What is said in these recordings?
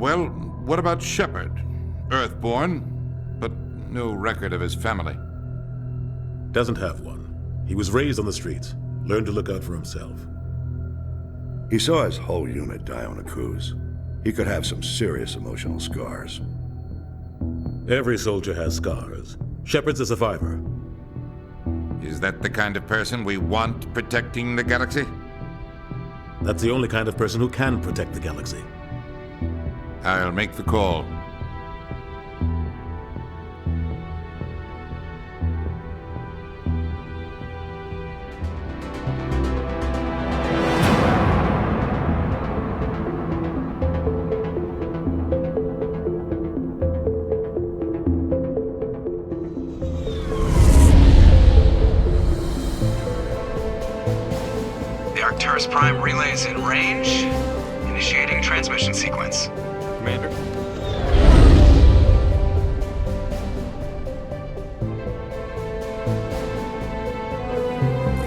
Well, what about Shepard? Earthborn, but no record of his family. Doesn't have one. He was raised on the streets. Learned to look out for himself. He saw his whole unit die on a cruise. He could have some serious emotional scars. Every soldier has scars. Shepard's a survivor. Is that the kind of person we want protecting the galaxy? That's the only kind of person who can protect the galaxy. I'll make the call. Arcturus Prime relay is in range. Initiating transmission sequence. Commander?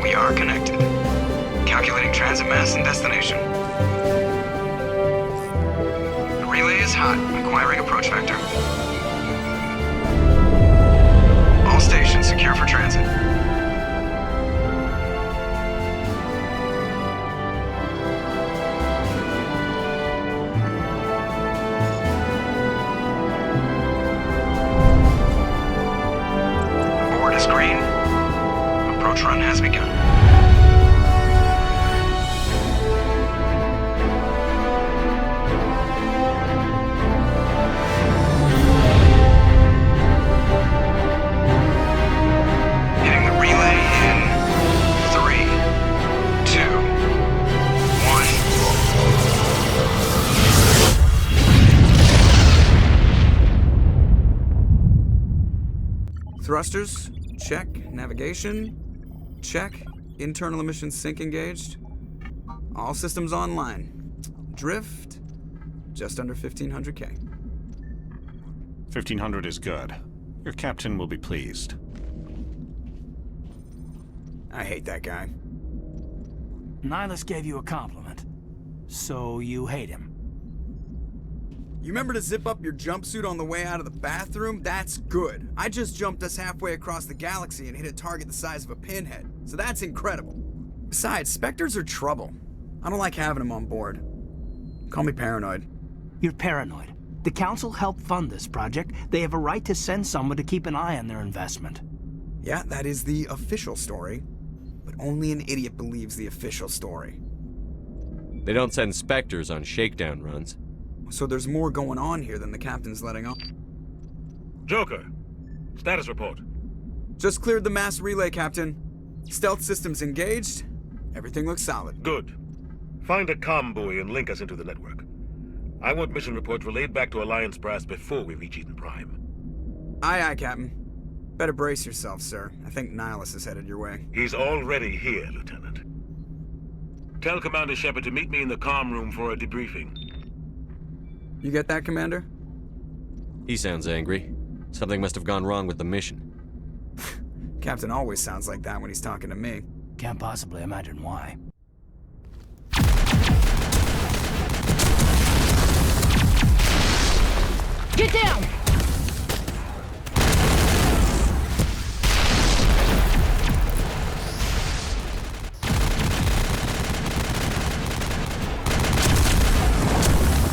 We are connected. Calculating transit mass and destination. The relay is hot. Acquiring approach vector. All stations secure for transit. Run has begun. Hitting the relay in 3, 2, 1. Thrusters, check. Navigation, check. Internal emissions sync engaged. All systems online. Drift, just under 1,500K. 1,500 is good. Your captain will be pleased. I hate that guy. Nihilus gave you a compliment. So you hate him. You remember to zip up your jumpsuit on the way out of the bathroom? That's good. I just jumped us halfway across the galaxy and hit a target the size of a pinhead. So that's incredible. Besides, Spectres are trouble. I don't like having them on board. Call me paranoid. You're paranoid. The Council helped fund this project. They have a right to send someone to keep an eye on their investment. Yeah, that is the official story. But only an idiot believes the official story. They don't send Spectres on shakedown runs. So there's more going on here than the captain's letting on. Joker, status report. Just cleared the mass relay, Captain. Stealth systems engaged. Everything looks solid. Good. Find a comm buoy and link us into the network. I want mission reports relayed back to Alliance Brass before we reach Eden Prime. Aye, aye, Captain. Better brace yourself, sir. I think Nihilus is headed your way. He's already here, Lieutenant. Tell Commander Shepard to meet me in the comm room for a debriefing. You get that, Commander? He sounds angry. Something must have gone wrong with the mission. Captain always sounds like that when he's talking to me. Can't possibly imagine why. Get down!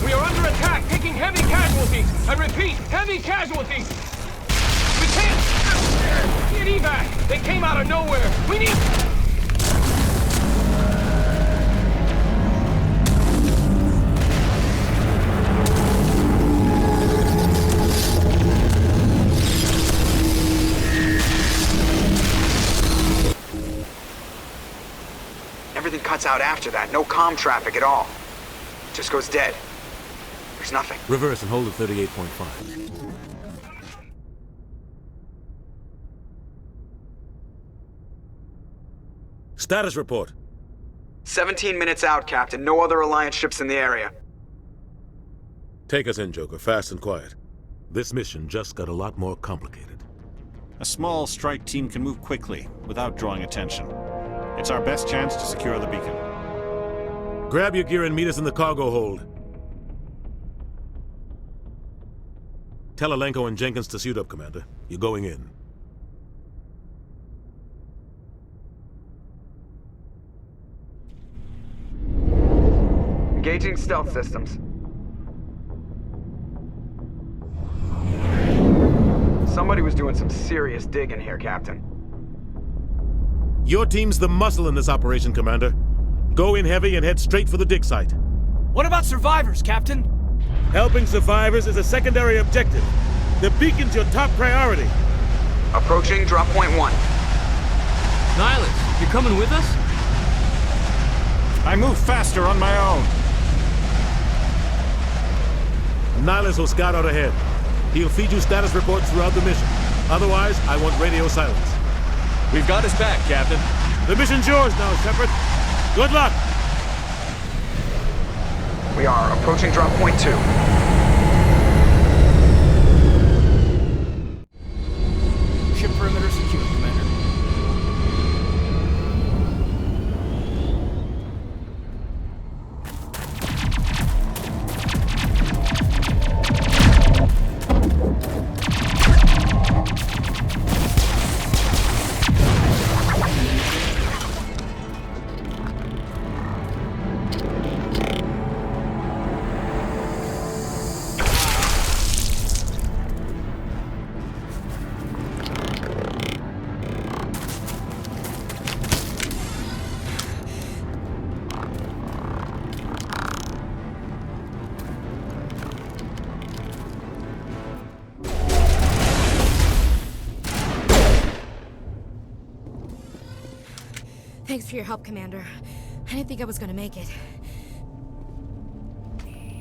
We are under attack, taking heavy casualties. I repeat, heavy casualties. We can't get evac. They came out of nowhere. We need... Everything cuts out after that. No comm traffic at all. Just goes dead. There's nothing. Reverse and hold at 38.5. Status report. 17 minutes out, Captain. No other Alliance ships in the area. Take us in, Joker, fast and quiet. This mission just got a lot more complicated. A small strike team can move quickly, without drawing attention. It's our best chance to secure the beacon. Grab your gear and meet us in the cargo hold. Tell Alenko and Jenkins to suit up, Commander. You're going in. Engaging stealth systems. Somebody was doing some serious digging here, Captain. Your team's the muscle in this operation, Commander. Go in heavy and head straight for the dig site. What about survivors, Captain? Helping survivors is a secondary objective. The beacon's your top priority. Approaching drop point 1. Nihilus, you coming with us? I move faster on my own. Nihilus will scout out ahead. He'll feed you status reports throughout the mission. Otherwise, I want radio silence. We've got his back, Captain. The mission's yours now, Shepard. Good luck! We are approaching drop point 2. Ship perimeter secure, Commander. Thanks for your help, Commander. I didn't think I was gonna make it.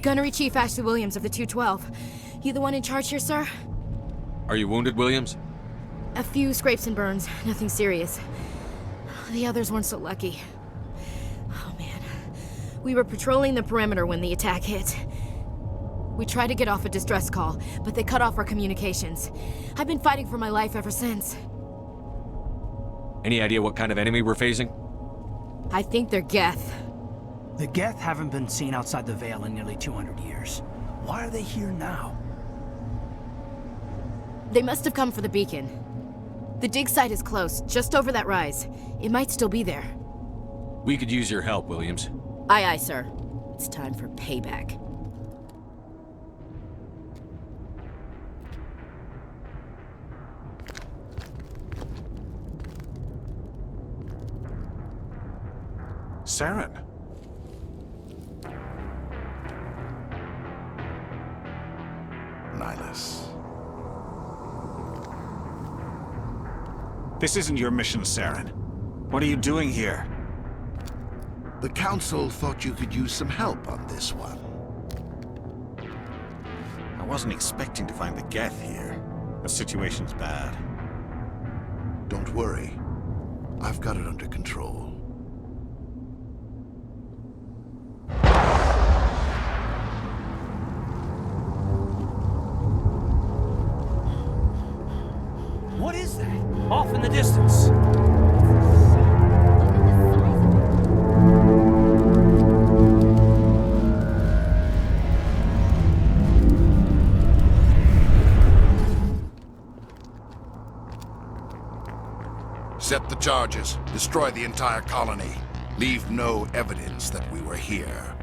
Gunnery Chief Ashley Williams of the 212. You the one in charge here, sir? Are you wounded, Williams? A few scrapes and burns, nothing serious. The others weren't so lucky. Oh man. We were patrolling the perimeter when the attack hit. We tried to get off a distress call, but they cut off our communications. I've been fighting for my life ever since. Any idea what kind of enemy we're facing? I think they're Geth. The Geth haven't been seen outside the Veil in nearly 200 years. Why are they here now? They must have come for the beacon. The dig site is close, just over that rise. It might still be there. We could use your help, Williams. Aye, aye, sir. It's time for payback. Saren. Nihilus. This isn't your mission, Saren. What are you doing here? The Council thought you could use some help on this one. I wasn't expecting to find the Geth here. The situation's bad. Don't worry. I've got it under control. What is that? Off in the distance. Set the charges. Destroy the entire colony. Leave no evidence that we were here.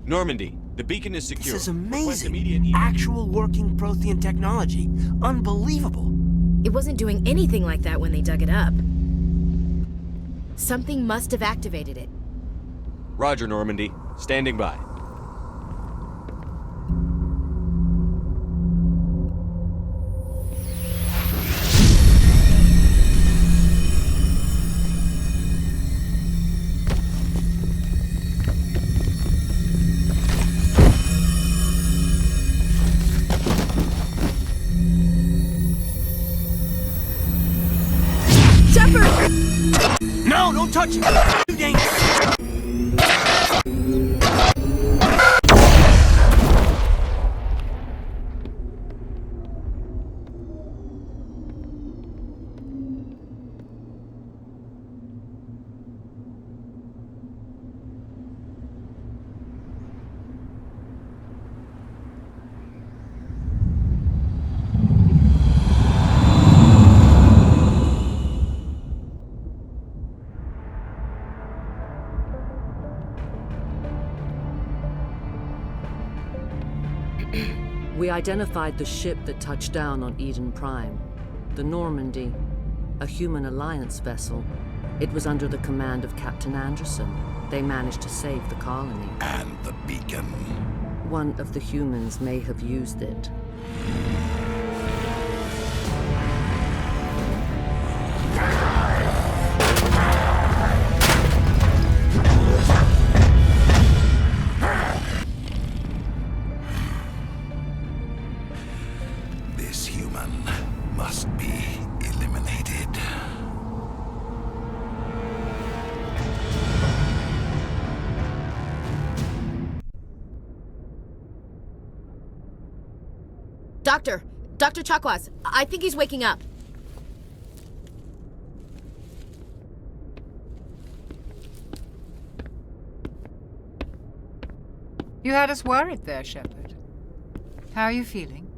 Normandy, the beacon is secure. This is Request amazing. immediate- Actual working Prothean technology. Unbelievable. It wasn't doing anything like that when they dug it up. Something must have activated it. Roger, Normandy. Standing by. Shepard! Don't touch him! Too dangerous! We identified the ship that touched down on Eden Prime. The Normandy, a human alliance vessel. It was under the command of Captain Anderson. They managed to save the colony. And the beacon. One of the humans may have used it. This human must be eliminated. Dr. Chakwas, I think he's waking up. You had us worried there, Shepard. How are you feeling?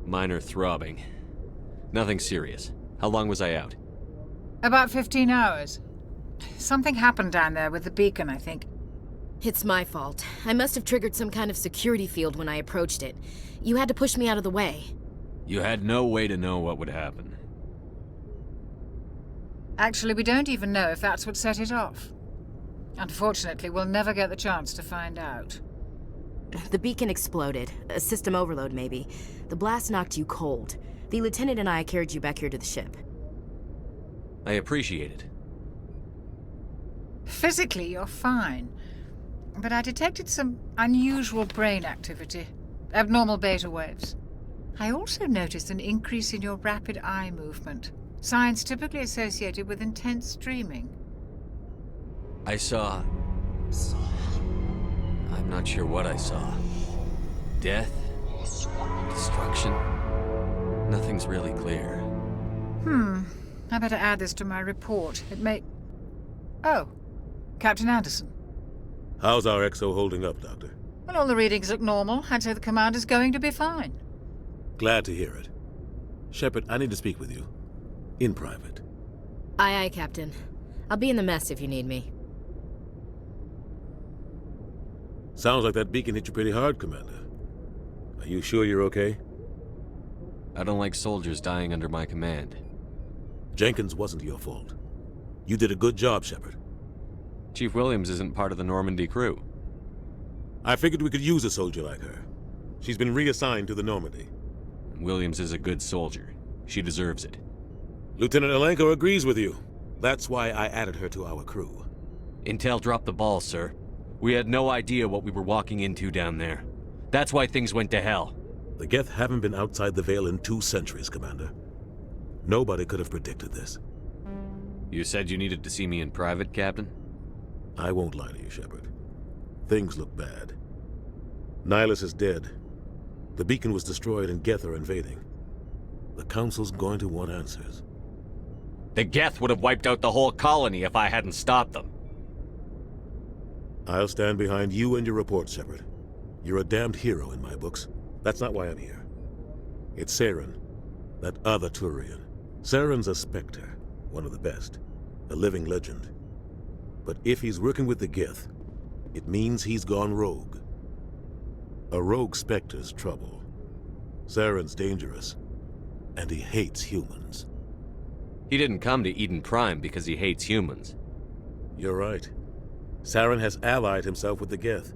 Minor throbbing. Nothing serious. How long was I out? About 15 hours. Something happened down there with the beacon, I think. It's my fault. I must have triggered some kind of security field when I approached it. You had to push me out of the way. You had no way to know what would happen. Actually, we don't even know if that's what set it off. Unfortunately, we'll never get the chance to find out. The beacon exploded. A system overload, maybe. The blast knocked you cold. The lieutenant and I carried you back here to the ship. I appreciate it. Physically, you're fine. But I detected some unusual brain activity. Abnormal beta waves. I also noticed an increase in your rapid eye movement. Signs typically associated with intense dreaming. I saw... I'm not sure what I saw. Death? Destruction? Nothing's really clear. I better add this to my report. It may... Oh, Captain Anderson. How's our XO holding up, Doctor? Well, all the readings look normal. I'd say the commander's going to be fine. Glad to hear it. Shepard, I need to speak with you. In private. Aye, aye, Captain. I'll be in the mess if you need me. Sounds like that beacon hit you pretty hard, Commander. Are you sure you're okay? I don't like soldiers dying under my command. Jenkins wasn't your fault. You did a good job, Shepard. Chief Williams isn't part of the Normandy crew. I figured we could use a soldier like her. She's been reassigned to the Normandy. Williams is a good soldier. She deserves it. Lieutenant Alenko agrees with you. That's why I added her to our crew. Intel dropped the ball, sir. We had no idea what we were walking into down there. That's why things went to hell. The Geth haven't been outside the Veil in 2 centuries, Commander. Nobody could have predicted this. You said you needed to see me in private, Captain? I won't lie to you, Shepard. Things look bad. Nihilus is dead. The beacon was destroyed and Geth are invading. The Council's going to want answers. The Geth would have wiped out the whole colony if I hadn't stopped them. I'll stand behind you and your report, Shepard. You're a damned hero in my books. That's not why I'm here. It's Saren, that other Turian. Saren's a Spectre, one of the best, a living legend. But if he's working with the Geth, it means he's gone rogue. A rogue Spectre's trouble. Saren's dangerous, and he hates humans. He didn't come to Eden Prime because he hates humans. You're right. Saren has allied himself with the Geth.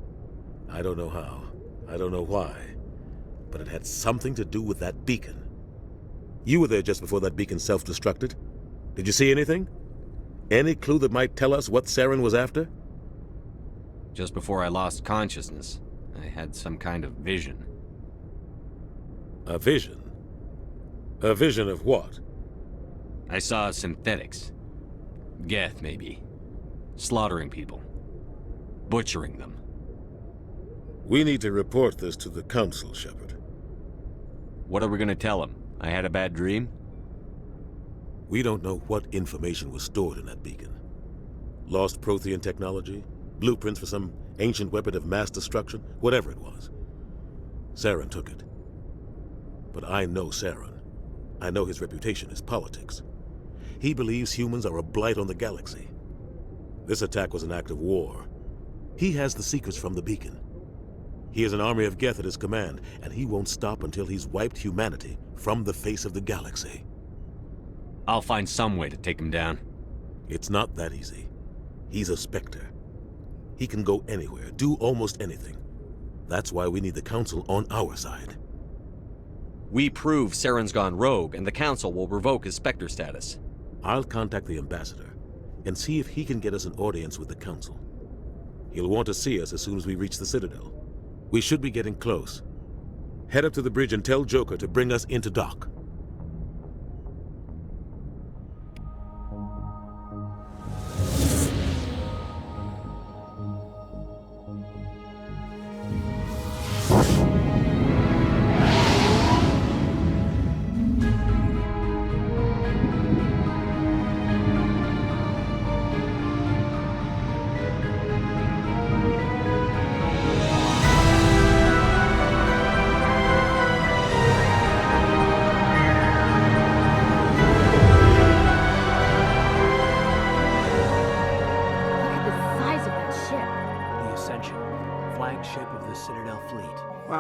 I don't know how. I don't know why. But it had something to do with that beacon. You were there just before that beacon self-destructed. Did you see anything? Any clue that might tell us what Saren was after? Just before I lost consciousness, I had some kind of vision. A vision? A vision of what? I saw synthetics. Geth, maybe. Slaughtering people. Butchering them. We need to report this to the Council, Shepard. What are we gonna tell them? I had a bad dream? We don't know what information was stored in that beacon. Lost Prothean technology? Blueprints for some ancient weapon of mass destruction? Whatever it was. Saren took it. But I know Saren. I know his reputation is politics. He believes humans are a blight on the galaxy. This attack was an act of war. He has the secrets from the beacon. He has an army of Geth at his command, and he won't stop until he's wiped humanity from the face of the galaxy. I'll find some way to take him down. It's not that easy. He's a Spectre. He can go anywhere, do almost anything. That's why we need the Council on our side. We prove Saren's gone rogue, and the Council will revoke his Spectre status. I'll contact the Ambassador and see if he can get us an audience with the Council. He'll want to see us as soon as we reach the Citadel. We should be getting close. Head up to the bridge and tell Joker to bring us into dock.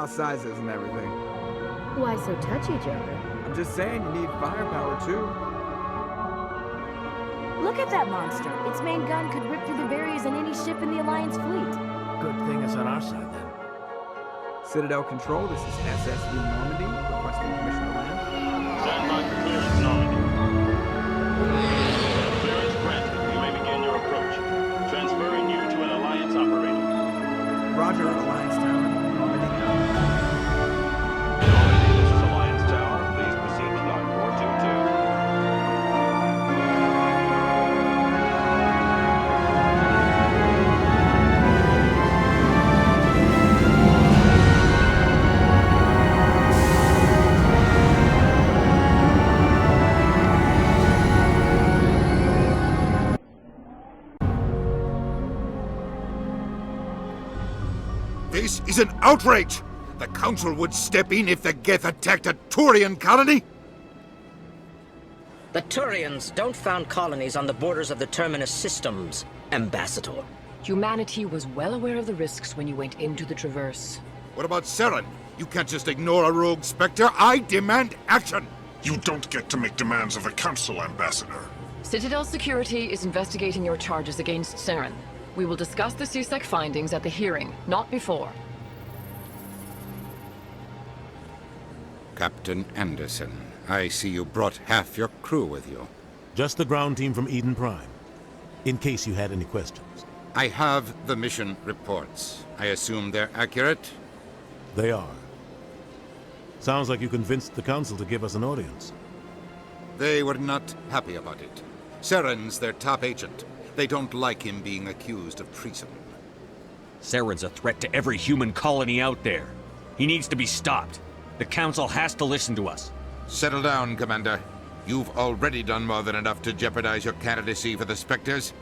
Sizes and everything. Why so touchy, Joker? I'm just saying you need firepower too. Look at that monster. Its main gun could rip through the barriers in any ship in the Alliance fleet. Good thing it's on our side, then. Citadel Control, this is SSV Normandy, requesting permission to land. Stand by for clearance, Normandy. Clearance granted. You may begin your approach. Transferring you to an Alliance operator. Roger, Alliance Tower. This is an outrage! The Council would step in if the Geth attacked a Turian colony? The Turians don't found colonies on the borders of the Terminus systems, Ambassador. Humanity was well aware of the risks when you went into the Traverse. What about Saren? You can't just ignore a rogue Spectre. I demand action! You don't get to make demands of the Council, Ambassador. Citadel Security is investigating your charges against Saren. We will discuss the CSEC findings at the hearing, not before. Captain Anderson, I see you brought half your crew with you. Just the ground team from Eden Prime, in case you had any questions. I have the mission reports. I assume they're accurate? They are. Sounds like you convinced the Council to give us an audience. They were not happy about it. Saren's their top agent. They don't like him being accused of treason. Saren's a threat to every human colony out there. He needs to be stopped. The Council has to listen to us. Settle down, Commander. You've already done more than enough to jeopardize your candidacy for the Spectres.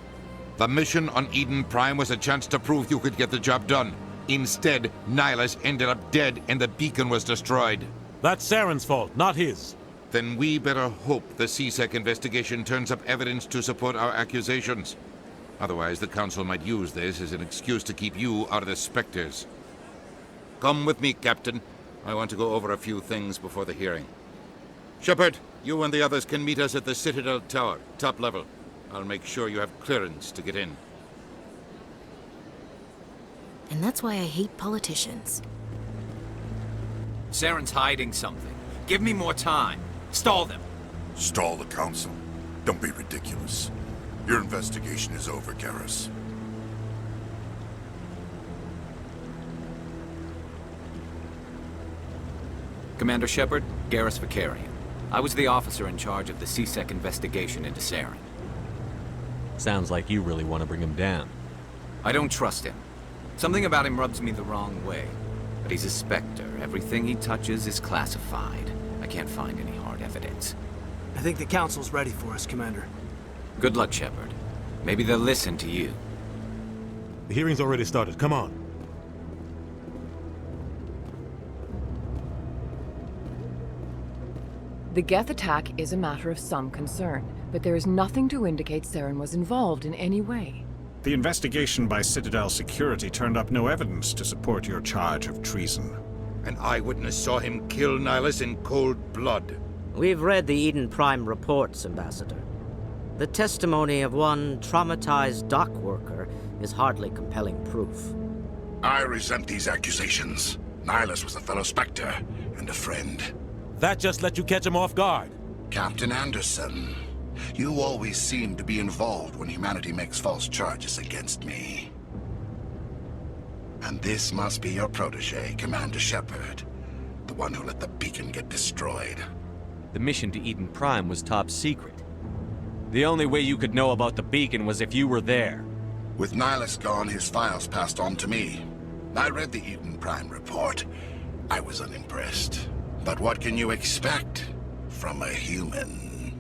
The mission on Eden Prime was a chance to prove you could get the job done. Instead, Nihilus ended up dead and the beacon was destroyed. That's Saren's fault, not his. Then we better hope the CSEC investigation turns up evidence to support our accusations. Otherwise, the Council might use this as an excuse to keep you out of the Spectres. Come with me, Captain. I want to go over a few things before the hearing. Shepard, you and the others can meet us at the Citadel Tower, top level. I'll make sure you have clearance to get in. And that's why I hate politicians. Saren's hiding something. Give me more time. Stall them. Stall the Council? Don't be ridiculous. Your investigation is over, Garrus. Commander Shepard, Garrus Vakarian. I was the officer in charge of the C-Sec investigation into Saren. Sounds like you really want to bring him down. I don't trust him. Something about him rubs me the wrong way. But he's a Spectre. Everything he touches is classified. I can't find any hard evidence. I think the Council's ready for us, Commander. Good luck, Shepard. Maybe they'll listen to you. The hearing's already started. Come on. The Geth attack is a matter of some concern, but there is nothing to indicate Saren was involved in any way. The investigation by Citadel Security turned up no evidence to support your charge of treason. An eyewitness saw him kill Nihilus in cold blood. We've read the Eden Prime reports, Ambassador. The testimony of one traumatized dock worker is hardly compelling proof. I resent these accusations. Nihilus was a fellow Spectre and a friend. That just let you catch him off guard. Captain Anderson, you always seem to be involved when humanity makes false charges against me. And this must be your protege, Commander Shepard. The one who let the beacon get destroyed. The mission to Eden Prime was top secret. The only way you could know about the beacon was if you were there. With Nihilus gone, his files passed on to me. I read the Eden Prime report. I was unimpressed. But what can you expect from a human?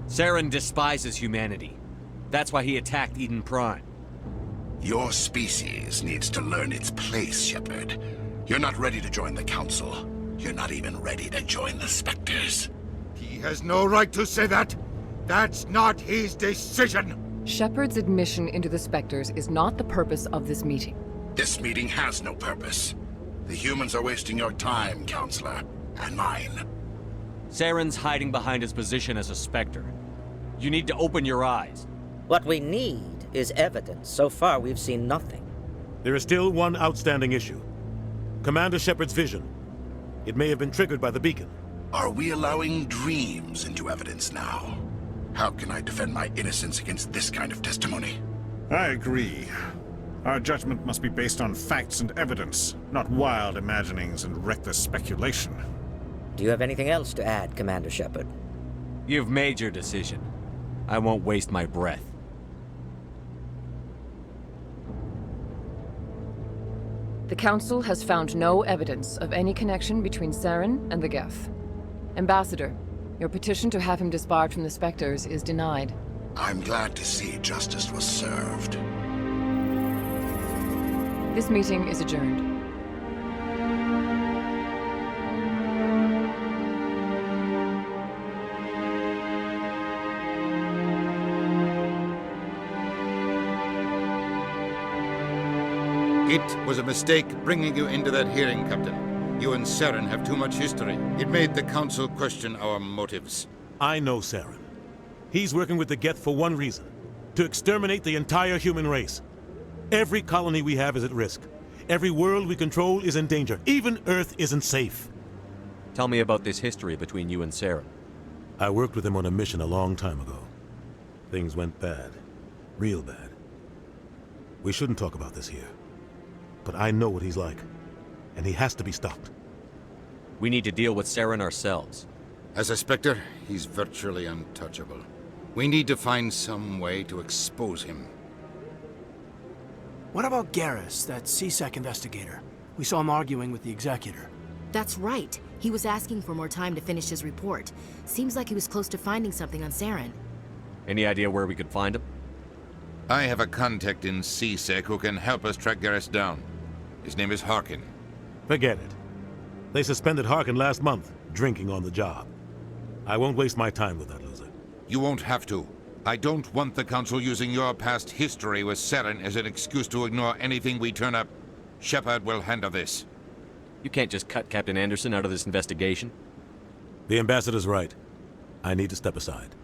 Saren despises humanity. That's why he attacked Eden Prime. Your species needs to learn its place, Shepard. You're not ready to join the Council. You're not even ready to join the Spectres. He has no right to say that. That's not his decision. Shepard's admission into the Spectres is not the purpose of this meeting. This meeting has no purpose. The humans are wasting your time, Counselor, and mine. Saren's hiding behind his position as a Spectre. You need to open your eyes. What we need is evidence. So far, we've seen nothing. There is still one outstanding issue. Commander Shepard's vision. It may have been triggered by the beacon. Are we allowing dreams into evidence now? How can I defend my innocence against this kind of testimony? I agree. Our judgment must be based on facts and evidence, not wild imaginings and reckless speculation. Do you have anything else to add, Commander Shepard? You've made your decision. I won't waste my breath. The Council has found no evidence of any connection between Saren and the Geth. Ambassador, your petition to have him disbarred from the Spectres is denied. I'm glad to see justice was served. This meeting is adjourned. It was a mistake bringing you into that hearing, Captain. You and Saren have too much history. It made the Council question our motives. I know Saren. He's working with the Geth for one reason. To exterminate the entire human race. Every colony we have is at risk. Every world we control is in danger. Even Earth isn't safe. Tell me about this history between you and Saren. I worked with him on a mission a long time ago. Things went bad. Real bad. We shouldn't talk about this here. But I know what he's like. And he has to be stopped. We need to deal with Saren ourselves. As a Spectre, he's virtually untouchable. We need to find some way to expose him. What about Garrus, that C-Sec investigator? We saw him arguing with the Executor. That's right. He was asking for more time to finish his report. Seems like he was close to finding something on Saren. Any idea where we could find him? I have a contact in C-Sec who can help us track Garrus down. His name is Harkin. Forget it. They suspended Harkin last month, drinking on the job. I won't waste my time with that loser. You won't have to. I don't want the Council using your past history with Saren as an excuse to ignore anything we turn up. Shepard will handle this. You can't just cut Captain Anderson out of this investigation. The Ambassador's right. I need to step aside.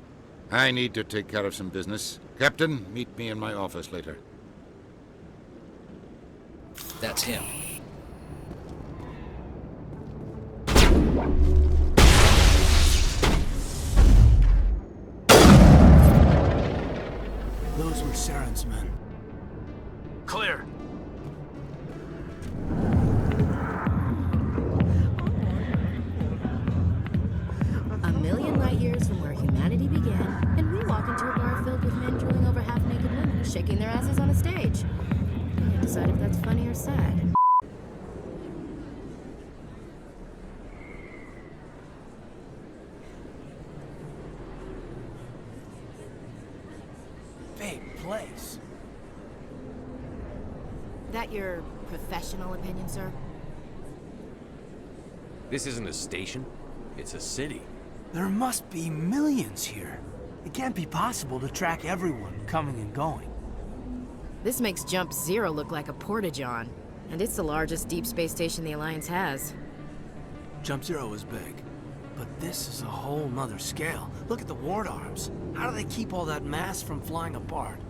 I need to take care of some business. Captain, meet me in my office later. That's him. Those were Saren's men. Clear. sad. Big place. That your professional opinion, sir? This isn't a station. It's a city. There must be millions here. It can't be possible to track everyone coming and going. This makes Jump Zero look like a porta-john, and it's the largest deep space station the Alliance has. Jump Zero is big, but this is a whole nother scale. Look at the ward arms. How do they keep all that mass from flying apart?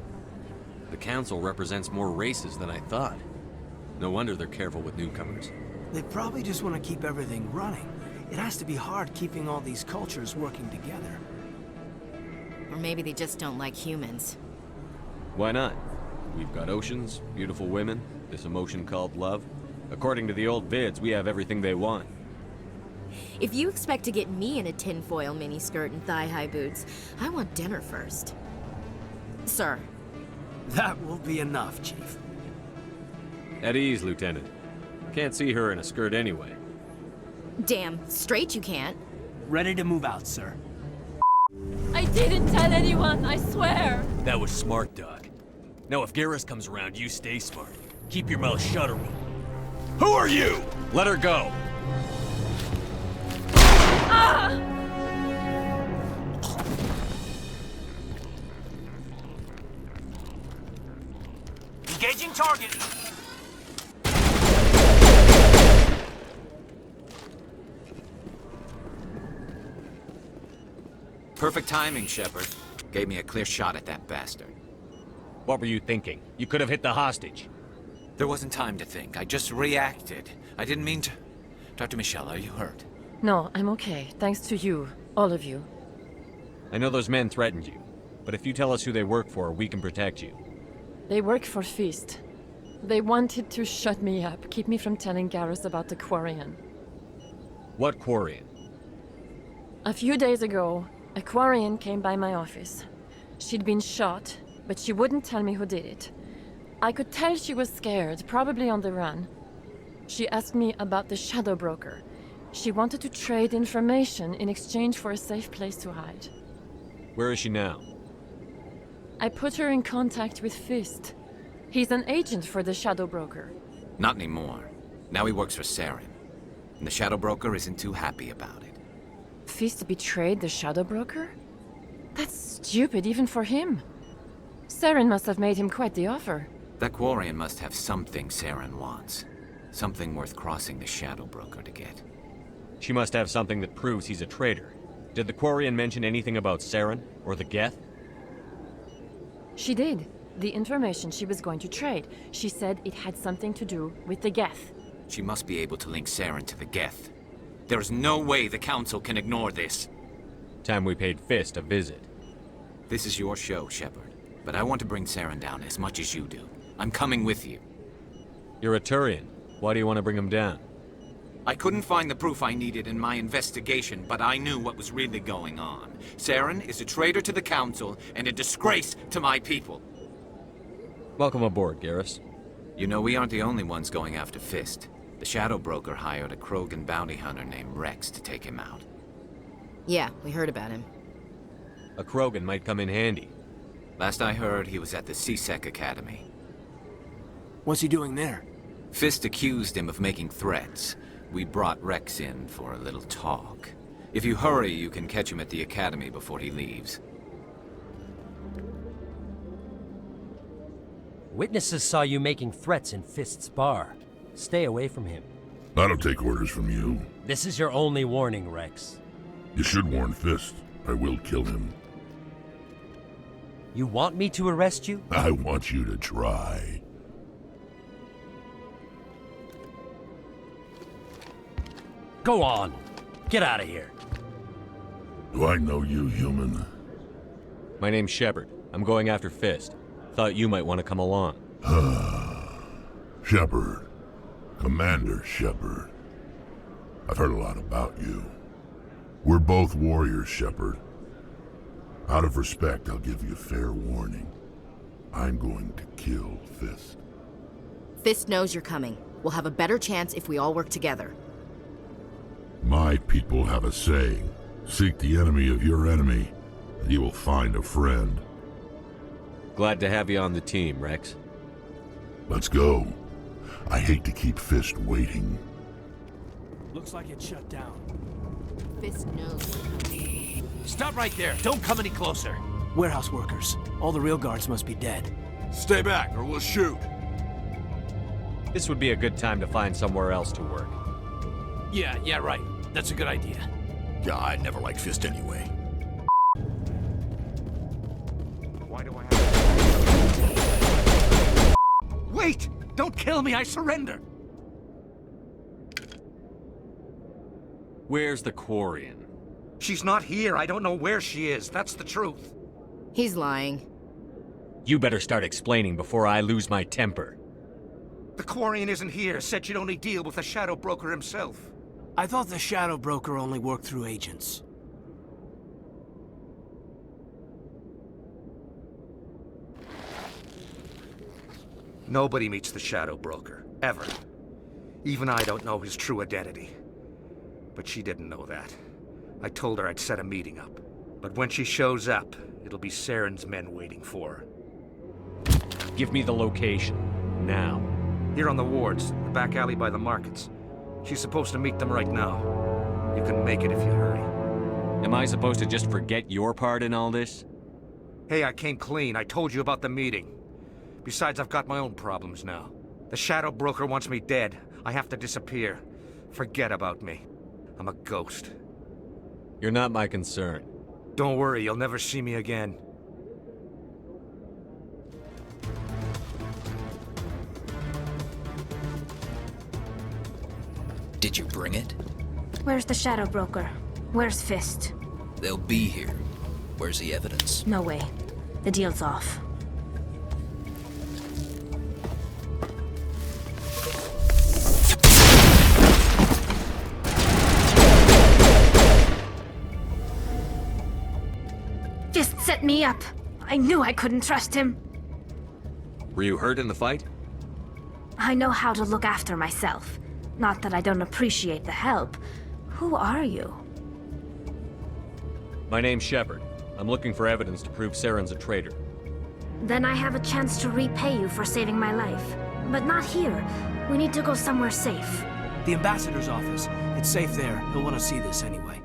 The Council represents more races than I thought. No wonder they're careful with newcomers. They probably just want to keep everything running. It has to be hard keeping all these cultures working together. Or maybe they just don't like humans. Why not? We've got oceans, beautiful women, this emotion called love. According to the old vids, we have everything they want. If you expect to get me in a tinfoil miniskirt and thigh-high boots, I want dinner first. Sir. That will be enough, Chief. At ease, Lieutenant. Can't see her in a skirt anyway. Damn straight you can't. Ready to move out, sir. I didn't tell anyone, I swear! That was smart, Doc. Now if Garrus comes around, you stay smart. Keep your mouth shut or we'll... Who are you? Let her go! Ah! Engaging target! Perfect timing, Shepard. Gave me a clear shot at that bastard. What were you thinking? You could have hit the hostage. There wasn't time to think. I just reacted. I didn't mean to... Dr. Michelle, are you hurt? No, I'm okay. Thanks to you. All of you. I know those men threatened you, but if you tell us who they work for, we can protect you. They work for Feast. They wanted to shut me up, keep me from telling Garrus about the Quarian. What Quarian? A few days ago, a Quarian came by my office. She'd been shot, but she wouldn't tell me who did it. I could tell she was scared, probably on the run. She asked me about the Shadow Broker. She wanted to trade information in exchange for a safe place to hide. Where is she now? I put her in contact with Fist. He's an agent for the Shadow Broker. Not anymore. Now he works for Saren. And the Shadow Broker isn't too happy about it. Fist betrayed the Shadow Broker? That's stupid even for him. Saren must have made him quite the offer. That Quarian must have something Saren wants. Something worth crossing the Shadow Broker to get. She must have something that proves he's a traitor. Did the Quarian mention anything about Saren or the Geth? She did. The information she was going to trade. She said it had something to do with the Geth. She must be able to link Saren to the Geth. There is no way the Council can ignore this. Time we paid Fist a visit. This is your show, Shepard. But I want to bring Saren down as much as you do. I'm coming with you. You're a Turian. Why do you want to bring him down? I couldn't find the proof I needed in my investigation, but I knew what was really going on. Saren is a traitor to the Council and a disgrace to my people. Welcome aboard, Garrus. You know, we aren't the only ones going after Fist. The Shadow Broker hired a Krogan bounty hunter named Rex to take him out. Yeah, we heard about him. A Krogan might come in handy. Last I heard, he was at the C-Sec Academy. What's he doing there? Fist accused him of making threats. We brought Rex in for a little talk. If you hurry, you can catch him at the Academy before he leaves. Witnesses saw you making threats in Fist's bar. Stay away from him. I don't take orders from you. This is your only warning, Rex. You should warn Fist. I will kill him. You want me to arrest you? I want you to try. Go on. Get out of here. Do I know you, human? My name's Shepard. I'm going after Fist. Thought you might want to come along. Shepard. Commander Shepard. I've heard a lot about you. We're both warriors, Shepard. Out of respect, I'll give you fair warning. I'm going to kill Fist. Fist knows you're coming. We'll have a better chance if we all work together. My people have a saying. Seek the enemy of your enemy, and you will find a friend. Glad to have you on the team, Rex. Let's go. I hate to keep Fist waiting. Looks like it's shut down. Fist knows we're coming. Stop right there. Don't come any closer. Warehouse workers. All the real guards must be dead. Stay back or we'll shoot. This would be a good time to find somewhere else to work. Yeah, right. That's a good idea. Yeah, I never liked Fist anyway. Why do I have... Wait! Don't kill me, I surrender! Where's the Quarian? She's not here. I don't know where she is. That's the truth. He's lying. You better start explaining before I lose my temper. The Quarian isn't here. Said she'd only deal with the Shadow Broker himself. I thought the Shadow Broker only worked through agents. Nobody meets the Shadow Broker. Ever. Even I don't know his true identity. But she didn't know that. I told her I'd set a meeting up. But when she shows up, it'll be Saren's men waiting for her. Give me the location. Now. Here on the wards, the back alley by the markets. She's supposed to meet them right now. You can make it if you hurry. Am I supposed to just forget your part in all this? Hey, I came clean. I told you about the meeting. Besides, I've got my own problems now. The Shadow Broker wants me dead. I have to disappear. Forget about me. I'm a ghost. You're not my concern. Don't worry, you'll never see me again. Did you bring it? Where's the Shadow Broker? Where's Fist? They'll be here. Where's the evidence? No way. The deal's off. Fist set me up. I knew I couldn't trust him. Were you hurt in the fight? I know how to look after myself. Not that I don't appreciate the help. Who are you? My name's Shepard. I'm looking for evidence to prove Saren's a traitor. Then I have a chance to repay you for saving my life. But not here. We need to go somewhere safe. The ambassador's office. It's safe there. He'll want to see this anyway.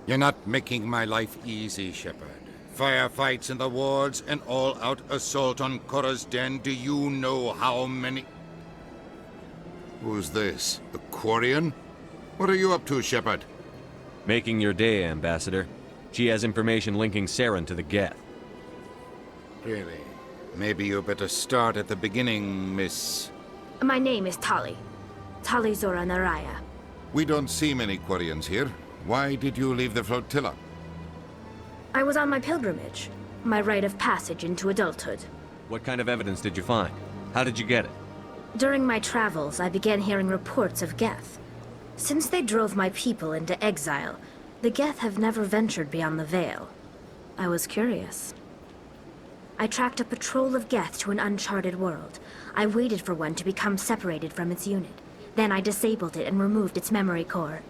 You're not making my life easy, Shepard. Firefights in the wards, an all-out assault on Korra's Den. Do you know how many... Who's this? The Quarian? What are you up to, Shepard? Making your day, Ambassador. She has information linking Saren to the Geth. Really? Maybe you better start at the beginning, Miss... My name is Tali. Tali Zora Naraya. We don't see many Quarians here. Why did you leave the flotilla? I was on my pilgrimage. My rite of passage into adulthood. What kind of evidence did you find? How did you get it? During my travels, I began hearing reports of Geth. Since they drove my people into exile, the Geth have never ventured beyond the Veil. I was curious. I tracked a patrol of Geth to an uncharted world. I waited for one to become separated from its unit. Then I disabled it and removed its memory core.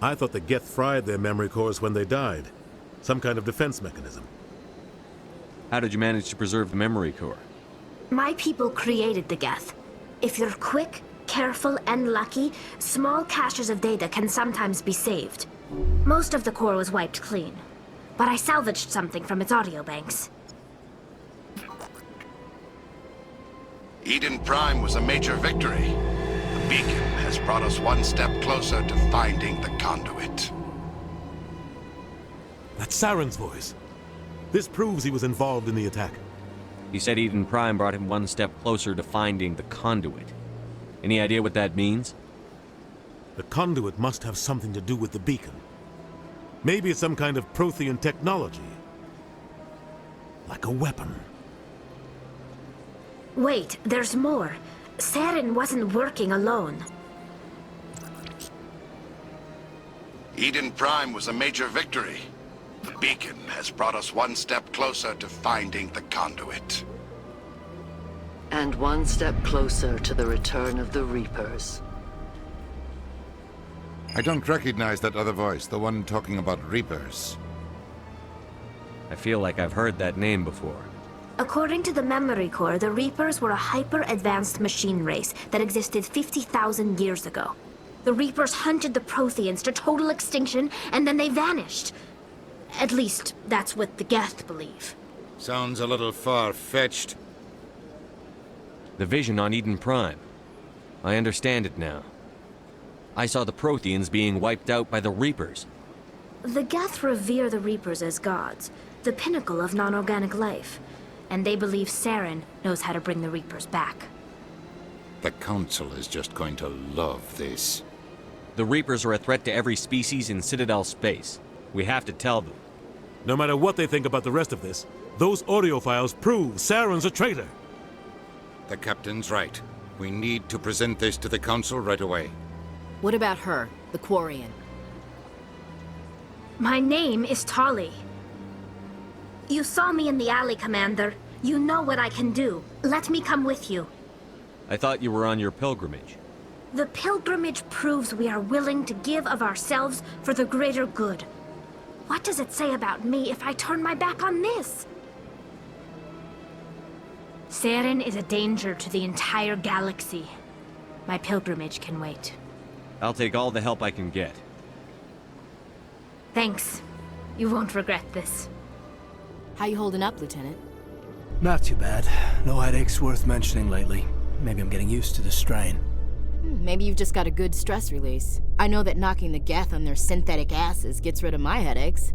I thought the Geth fried their memory cores when they died. Some kind of defense mechanism. How did you manage to preserve the memory core? My people created the Geth. If you're quick, careful, and lucky, small caches of data can sometimes be saved. Most of the core was wiped clean, but I salvaged something from its audio banks. Eden Prime was a major victory. The beacon has brought us one step closer to finding the conduit. That's Saren's voice. This proves he was involved in the attack. He said Eden Prime brought him one step closer to finding the conduit. Any idea what that means? The conduit must have something to do with the beacon. Maybe it's some kind of Prothean technology. Like a weapon. Wait, there's more. Saren wasn't working alone. Eden Prime was a major victory. Beacon has brought us one step closer to finding the conduit. And one step closer to the return of the Reapers. I don't recognize that other voice, the one talking about Reapers. I feel like I've heard that name before. According to the Memory Core, the Reapers were a hyper-advanced machine race that existed 50,000 years ago. The Reapers hunted the Protheans to total extinction, and then they vanished. At least, that's what the Geth believe. Sounds a little far-fetched. The vision on Eden Prime. I understand it now. I saw the Protheans being wiped out by the Reapers. The Geth revere the Reapers as gods, the pinnacle of non-organic life. And they believe Saren knows how to bring the Reapers back. The Council is just going to love this. The Reapers are a threat to every species in Citadel space. We have to tell them. No matter what they think about the rest of this, those audio files prove Saren's a traitor. The Captain's right. We need to present this to the Council right away. What about her, the Quarian? My name is Tali. You saw me in the alley, Commander. You know what I can do. Let me come with you. I thought you were on your pilgrimage. The pilgrimage proves we are willing to give of ourselves for the greater good. What does it say about me if I turn my back on this? Saren is a danger to the entire galaxy. My pilgrimage can wait. I'll take all the help I can get. Thanks. You won't regret this. How you holding up, Lieutenant? Not too bad. No headaches worth mentioning lately. Maybe I'm getting used to the strain. Maybe you've just got a good stress release. I know that knocking the Geth on their synthetic asses gets rid of my headaches.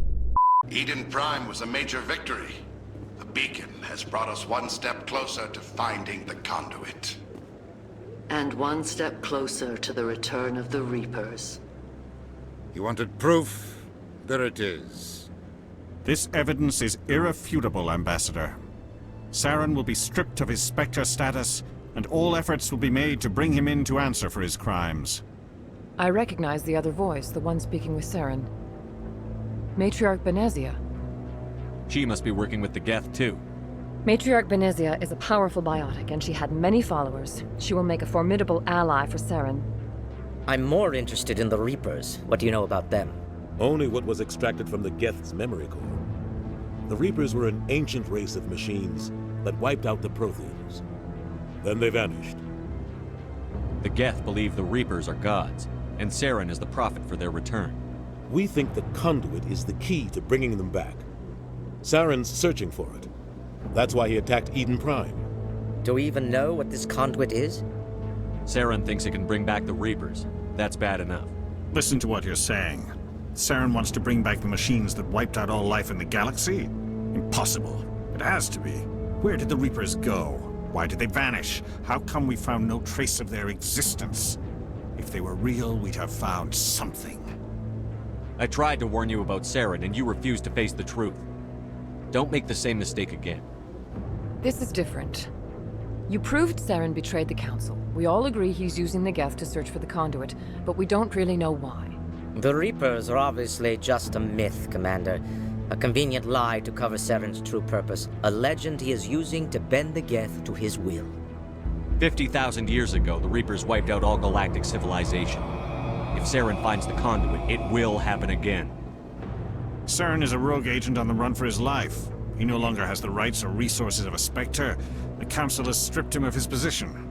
Eden Prime was a major victory. The Beacon has brought us one step closer to finding the conduit. And one step closer to the return of the Reapers. You wanted proof? There it is. This evidence is irrefutable, Ambassador. Saren will be stripped of his Spectre status, and all efforts will be made to bring him in to answer for his crimes. I recognize the other voice, the one speaking with Saren. Matriarch Benezia. She must be working with the Geth, too. Matriarch Benezia is a powerful biotic, and she had many followers. She will make a formidable ally for Saren. I'm more interested in the Reapers. What do you know about them? Only what was extracted from the Geth's memory core. The Reapers were an ancient race of machines that wiped out the Protheans. Then they vanished. The Geth believe the Reapers are gods, and Saren is the prophet for their return. We think the conduit is the key to bringing them back. Saren's searching for it. That's why he attacked Eden Prime. Do we even know what this conduit is? Saren thinks it can bring back the Reapers. That's bad enough. Listen to what you're saying. Saren wants to bring back the machines that wiped out all life in the galaxy? Impossible. It has to be. Where did the Reapers go? Why did they vanish? How come we found no trace of their existence? If they were real, we'd have found something. I tried to warn you about Saren, and you refused to face the truth. Don't make the same mistake again. This is different. You proved Saren betrayed the Council. We all agree he's using the Geth to search for the conduit, but we don't really know why. The Reapers are obviously just a myth, Commander. A convenient lie to cover Saren's true purpose. A legend he is using to bend the Geth to his will. 50,000 years ago, the Reapers wiped out all galactic civilization. If Saren finds the conduit, it will happen again. Saren is a rogue agent on the run for his life. He no longer has the rights or resources of a Spectre. The Council has stripped him of his position.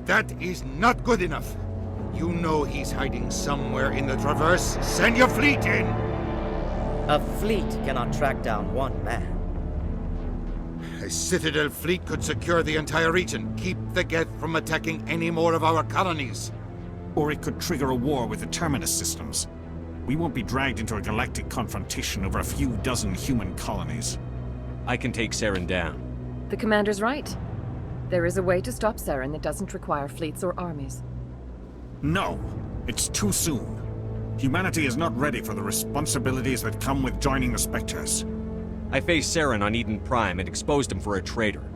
That is not good enough. You know he's hiding somewhere in the Traverse. Send your fleet in! A fleet cannot track down one man. A Citadel fleet could secure the entire region, keep the Geth from attacking any more of our colonies. Or it could trigger a war with the Terminus systems. We won't be dragged into a galactic confrontation over a few dozen human colonies. I can take Saren down. The Commander's right. There is a way to stop Saren that doesn't require fleets or armies. No, it's too soon. Humanity is not ready for the responsibilities that come with joining the Spectres. I faced Saren on Eden Prime and exposed him for a traitor.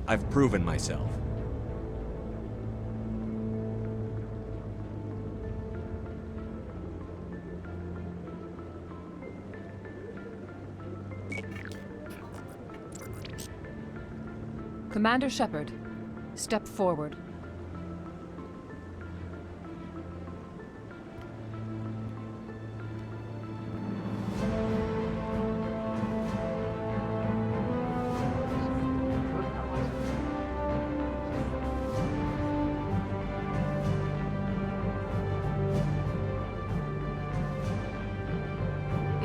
I've proven myself. Commander Shepard, step forward.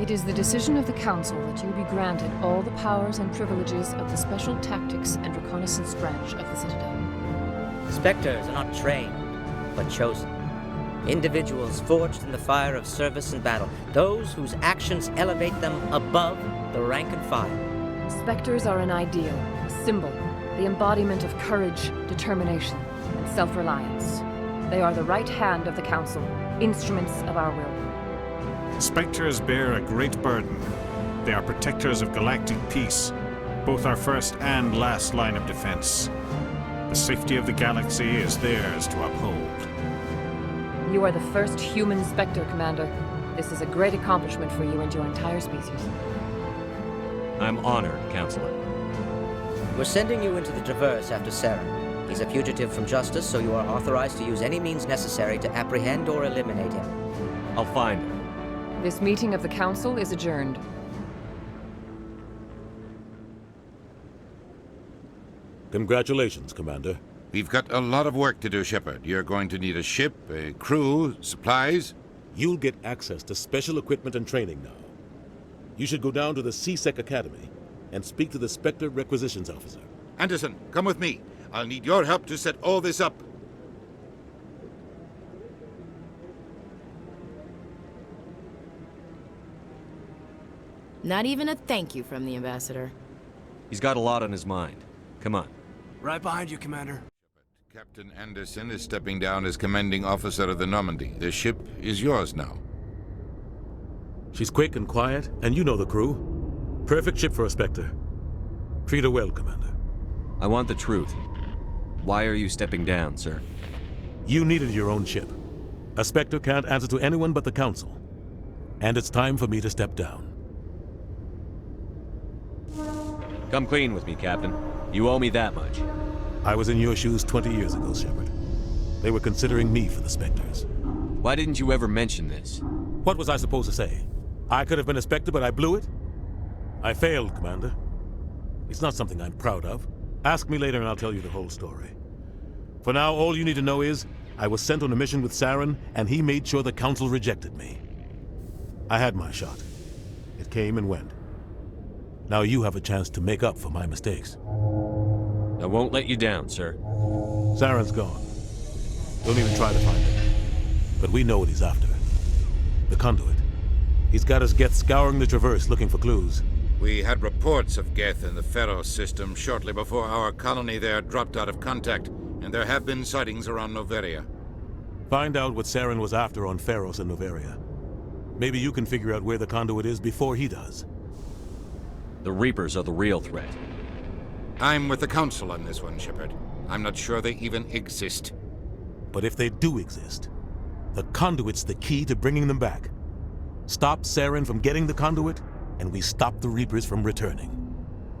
It is the decision of the Council that you be granted all the powers and privileges of the Special Tactics and Reconnaissance Branch of the Citadel. Spectres are not trained, but chosen. Individuals forged in the fire of service and battle, those whose actions elevate them above the rank and file. Spectres are an ideal, a symbol, the embodiment of courage, determination, and self-reliance. They are the right hand of the Council, instruments of our will. Spectres bear a great burden. They are protectors of galactic peace, both our first and last line of defense. The safety of the galaxy is theirs to uphold. You are the first human Spectre, Commander. This is a great accomplishment for you and your entire species. I'm honored, Counselor. We're sending you into the Traverse after Saren. He's a fugitive from justice, so you are authorized to use any means necessary to apprehend or eliminate him. I'll find him. This meeting of the Council is adjourned. Congratulations, Commander. We've got a lot of work to do, Shepard. You're going to need a ship, a crew, supplies. You'll get access to special equipment and training now. You should go down to the CSEC Academy and speak to the Spectre Requisitions Officer. Anderson, come with me. I'll need your help to set all this up. Not even a thank you from the Ambassador. He's got a lot on his mind. Come on. Right behind you, Commander. Captain Anderson is stepping down as commanding officer of the Normandy. The ship is yours now. She's quick and quiet, and you know the crew. Perfect ship for a Spectre. Treat her well, Commander. I want the truth. Why are you stepping down, sir? You needed your own ship. A Spectre can't answer to anyone but the Council. And it's time for me to step down. Come clean with me, Captain. You owe me that much. I was in your shoes 20 years ago, Shepard. They were considering me for the Spectres. Why didn't you ever mention this? What was I supposed to say? I could have been a Spectre, but I blew it? I failed, Commander. It's not something I'm proud of. Ask me later and I'll tell you the whole story. For now, all you need to know is, I was sent on a mission with Saren, and he made sure the Council rejected me. I had my shot. It came and went. Now you have a chance to make up for my mistakes. I won't let you down, sir. Saren's gone. Don't even try to find him. But we know what he's after. The conduit. He's got his Geth scouring the Traverse looking for clues. We had reports of Geth in the Pharos system shortly before our colony there dropped out of contact, and there have been sightings around Noveria. Find out what Saren was after on Pharos and Noveria. Maybe you can figure out where the conduit is before he does. The Reapers are the real threat. I'm with the Council on this one, Shepard. I'm not sure they even exist. But if they do exist, the conduit's the key to bringing them back. Stop Saren from getting the conduit, and we stop the Reapers from returning.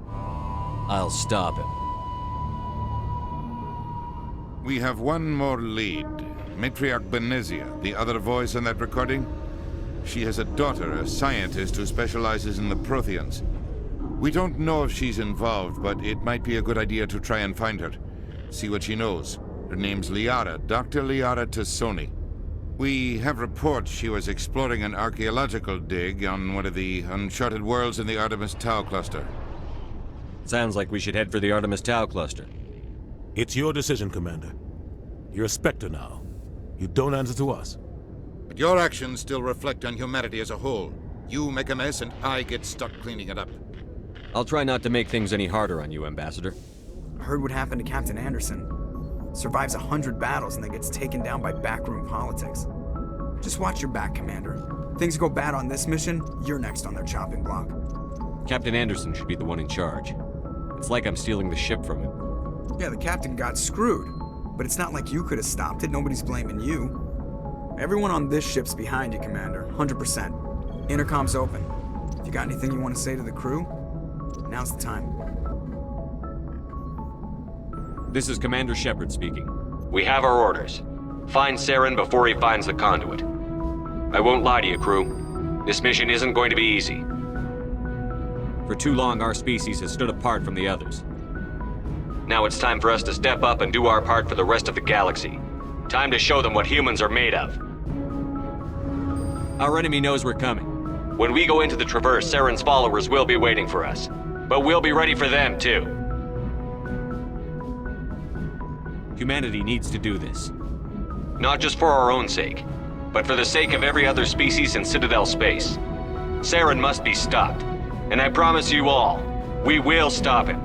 I'll stop him. We have one more lead. Matriarch Benezia, the other voice in that recording. She has a daughter, a scientist who specializes in the Protheans. We don't know if she's involved, but it might be a good idea to try and find her. See what she knows. Her name's Liara, Dr. Liara Tassoni. We have reports she was exploring an archaeological dig on one of the uncharted worlds in the Artemis Tau cluster. Sounds like we should head for the Artemis Tau cluster. It's your decision, Commander. You're a Spectre now. You don't answer to us. But your actions still reflect on humanity as a whole. You make a mess and I get stuck cleaning it up. I'll try not to make things any harder on you, Ambassador. I heard what happened to Captain Anderson. Survives 100 battles and then gets taken down by backroom politics. Just watch your back, Commander. Things go bad on this mission, you're next on their chopping block. Captain Anderson should be the one in charge. It's like I'm stealing the ship from him. Yeah, the captain got screwed. But it's not like you could have stopped it. Nobody's blaming you. Everyone on this ship's behind you, Commander. 100%. Intercom's open. If you got anything you want to say to the crew, now's the time. This is Commander Shepard speaking. We have our orders. Find Saren before he finds the conduit. I won't lie to you, crew. This mission isn't going to be easy. For too long, our species has stood apart from the others. Now it's time for us to step up and do our part for the rest of the galaxy. Time to show them what humans are made of. Our enemy knows we're coming. When we go into the Traverse, Saren's followers will be waiting for us. But we'll be ready for them, too. Humanity needs to do this. Not just for our own sake, but for the sake of every other species in Citadel space. Saren must be stopped. And I promise you all, we will stop him.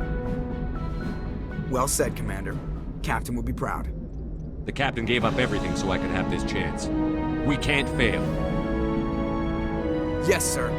Well said, Commander. Captain will be proud. The Captain gave up everything so I could have this chance. We can't fail. Yes, sir.